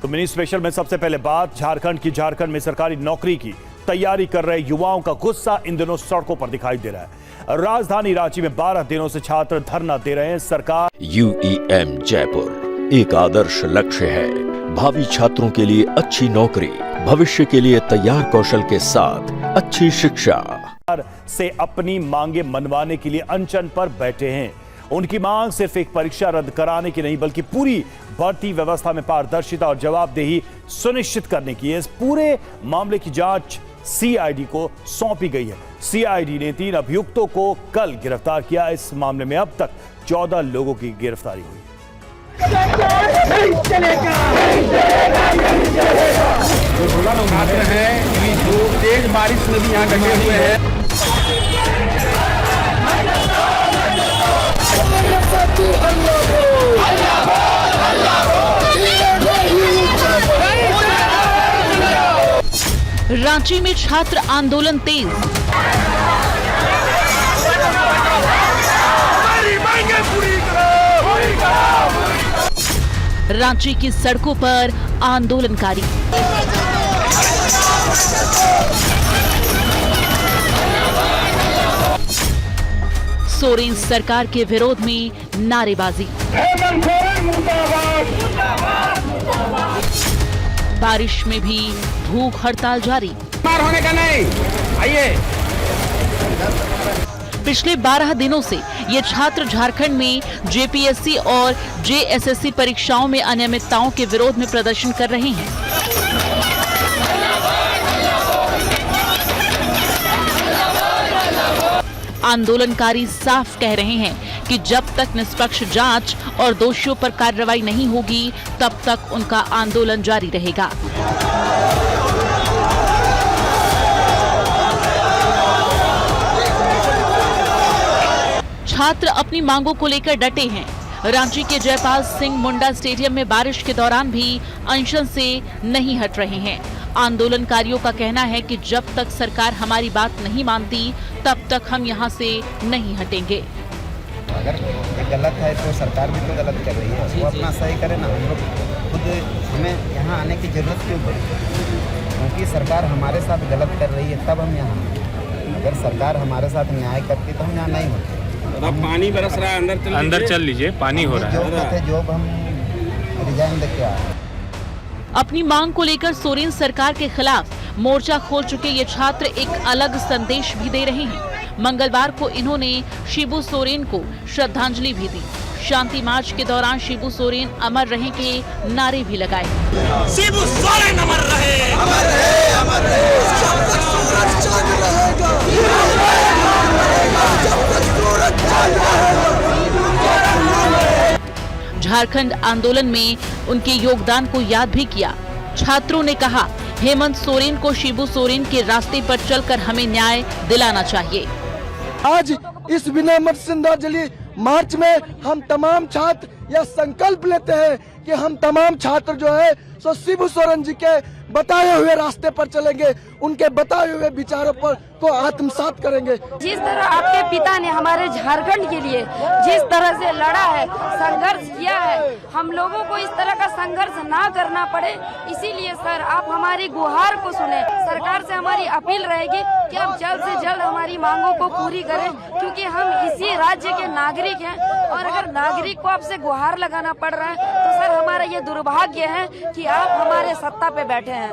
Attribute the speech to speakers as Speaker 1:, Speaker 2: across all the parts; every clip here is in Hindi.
Speaker 1: तो मिनी स्पेशल में सबसे पहले बात झारखंड में सरकारी नौकरी की तैयारी कर रहे युवाओं का गुस्सा इन दिनों सड़कों पर दिखाई दे रहा है। राजधानी रांची में 12 दिनों से छात्र धरना दे रहे हैं। सरकार
Speaker 2: UEM जयपुर एक आदर्श लक्ष्य है। भावी छात्रों के लिए अच्छी नौकरी, भविष्य के लिए तैयार कौशल के साथ अच्छी शिक्षा
Speaker 1: से अपनी मांगे मनवाने के लिए अनशन पर बैठे हैं। उनकी मांग सिर्फ एक परीक्षा रद्द कराने की नहीं बल्कि पूरी भर्ती व्यवस्था में पारदर्शिता और जवाबदेही सुनिश्चित करने की है। इस पूरे मामले की जांच CID को सौंपी गई है। CID ने 3 अभियुक्तों को कल गिरफ्तार किया। इस मामले में अब तक 14 लोगों की गिरफ्तारी हुई।
Speaker 3: जो तेज बारिश में भी यहाँ डटे हुए हैं।
Speaker 4: रांची में छात्र आंदोलन तेज। रांची की सड़कों पर आंदोलनकारी। सोरेन सरकार के विरोध में नारेबाजी। बारिश में भी भूख हड़ताल जारी।
Speaker 3: मार होने का नहीं। आइए।
Speaker 4: पिछले 12 दिनों से ये छात्र झारखंड में JPSC और JSSC परीक्षाओं में अनियमितताओं के विरोध में प्रदर्शन कर रहे हैं। आंदोलनकारी साफ कह रहे हैं कि जब तक निष्पक्ष जांच और दोषियों पर कार्रवाई नहीं होगी तब तक उनका आंदोलन जारी रहेगा। छात्र अपनी मांगों को लेकर डटे हैं। रांची के जयपाल सिंह मुंडा स्टेडियम में बारिश के दौरान भी अनशन से नहीं हट रहे हैं। आंदोलनकारियों का कहना है कि जब तक सरकार हमारी बात नहीं मानती तब तक हम यहां से नहीं हटेंगे।
Speaker 5: अगर ये गलत है तो सरकार भी तो गलत कर रही है, वो अपना सही करे ना। हम लोग खुद हमें यहाँ आने की जरूरत क्यों पड़ी? क्योंकि सरकार हमारे साथ गलत कर रही है तब हम यहाँ। अगर सरकार हमारे साथ न्याय करती तो हम यहाँ नहीं होते।
Speaker 3: अब पानी बरस रहा है, अंदर चल लीजिए, पानी हो रहा है।
Speaker 5: जॉब हम रिजाइन देके आए।
Speaker 4: अपनी मांग को लेकर सोरेन सरकार के खिलाफ मोर्चा खोल चुके ये छात्र एक अलग संदेश भी दे रहे हैं। मंगलवार को इन्होंने शिबू सोरेन को श्रद्धांजलि भी दी। शांति मार्च के दौरान शिबू सोरेन अमर रहे के नारे भी लगाए।
Speaker 6: शिबू सोरेन अमर रहे, अमर रहे, अमर रहे, जब तक सूरज चांद रहेगा, जब तक सूरज चांद रहेगा।
Speaker 4: झारखंड आंदोलन में उनके योगदान को याद भी किया। छात्रों ने कहा, हेमंत सोरेन को शिबू सोरेन के रास्ते पर चलकर हमें न्याय दिलाना चाहिए।
Speaker 7: आज इस विनम्र श्रद्धांजलि मार्च में हम तमाम छात्र यह संकल्प लेते हैं कि हम तमाम छात्र जो है सो शिबू सोरेन जी के बताए हुए रास्ते पर चलेंगे, उनके बताए हुए विचारों पर को आत्मसात करेंगे।
Speaker 8: जिस तरह आपके पिता ने हमारे झारखंड के लिए जिस तरह से लड़ा है, संघर्ष किया है, हम लोगों को इस तरह का संघर्ष ना करना पड़े, इसीलिए सर आप हमारी गुहार को सुने। सरकार से हमारी अपील रहेगी कि आप जल्द से जल्द हमारी मांगों को पूरी करें, क्योंकि हम इसी राज्य के नागरिक हैं और अगर नागरिक को आपसे गुहार लगाना पड़ रहा है तो सर हमारा ये दुर्भाग्य है कि आप हमारे सत्ता पे बैठे हैं।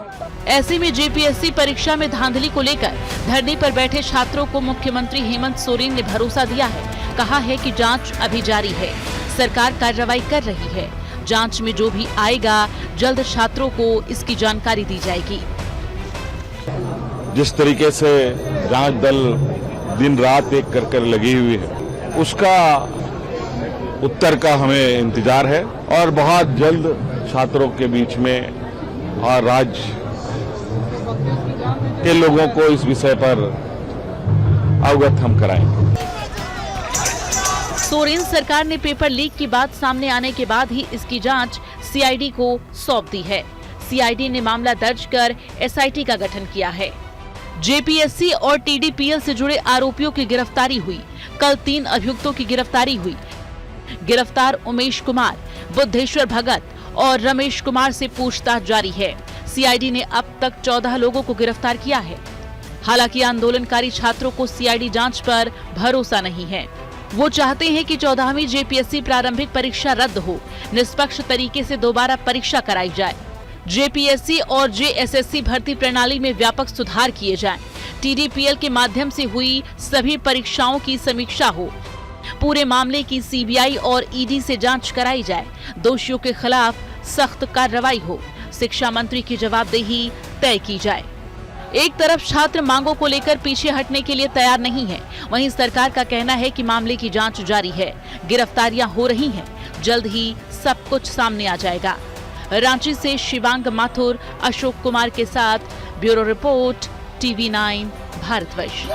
Speaker 4: ऐसे में JPSC परीक्षा में धांधली को लेकर धरने पर बैठे छात्रों को मुख्यमंत्री हेमंत सोरेन ने भरोसा दिया है। कहा है कि जांच अभी जारी है, सरकार कार्रवाई कर रही है। जांच में जो भी आएगा जल्द छात्रों को इसकी जानकारी दी जाएगी।
Speaker 9: जिस तरीके से जांच दल दिन रात एक कर लगी हुई है, उसका उत्तर का हमें इंतजार है और बहुत जल्द छात्रों के बीच में और राज्य के लोगों को इस विषय पर अवगत हम कराएंगे।
Speaker 4: सोरेन सरकार ने पेपर लीक की बात सामने आने के बाद ही इसकी जांच CID को सौंप दी है। CID ने मामला दर्ज कर SIT का गठन किया है। JPSC और TDPL से जुड़े आरोपियों की गिरफ्तारी हुई। कल 3 अभियुक्तों की गिरफ्तारी हुई। गिरफ्तार उमेश कुमार, बुद्धेश्वर भगत और रमेश कुमार से पूछताछ जारी है। सीआईडी ने अब तक 14 लोगों को गिरफ्तार किया है। हालांकि आंदोलनकारी छात्रों को सीआईडी जांच पर भरोसा नहीं है। वो चाहते हैं कि 14वीं जेपीएससी प्रारंभिक परीक्षा रद्द हो, निष्पक्ष तरीके से दोबारा परीक्षा कराई जाए। जेपीएससी और जेएसएससी भर्ती प्रणाली में व्यापक सुधार किए जाएं। टीडीपीएल के माध्यम से हुई सभी परीक्षाओं की समीक्षा हो। पूरे मामले की सीबीआई और ईडी से जांच कराई जाए। दोषियों के खिलाफ सख्त कार्रवाई हो। शिक्षा मंत्री की जवाबदेही तय की जाए। एक तरफ छात्र मांगों को लेकर पीछे हटने के लिए तैयार नहीं है, वहीं सरकार का कहना है कि मामले की जांच जारी है, गिरफ्तारियां हो रही हैं, जल्द ही सब कुछ सामने आ जाएगा। रांची से शिवांग माथुर, अशोक कुमार के साथ ब्यूरो रिपोर्ट, TV9 भारतवर्ष।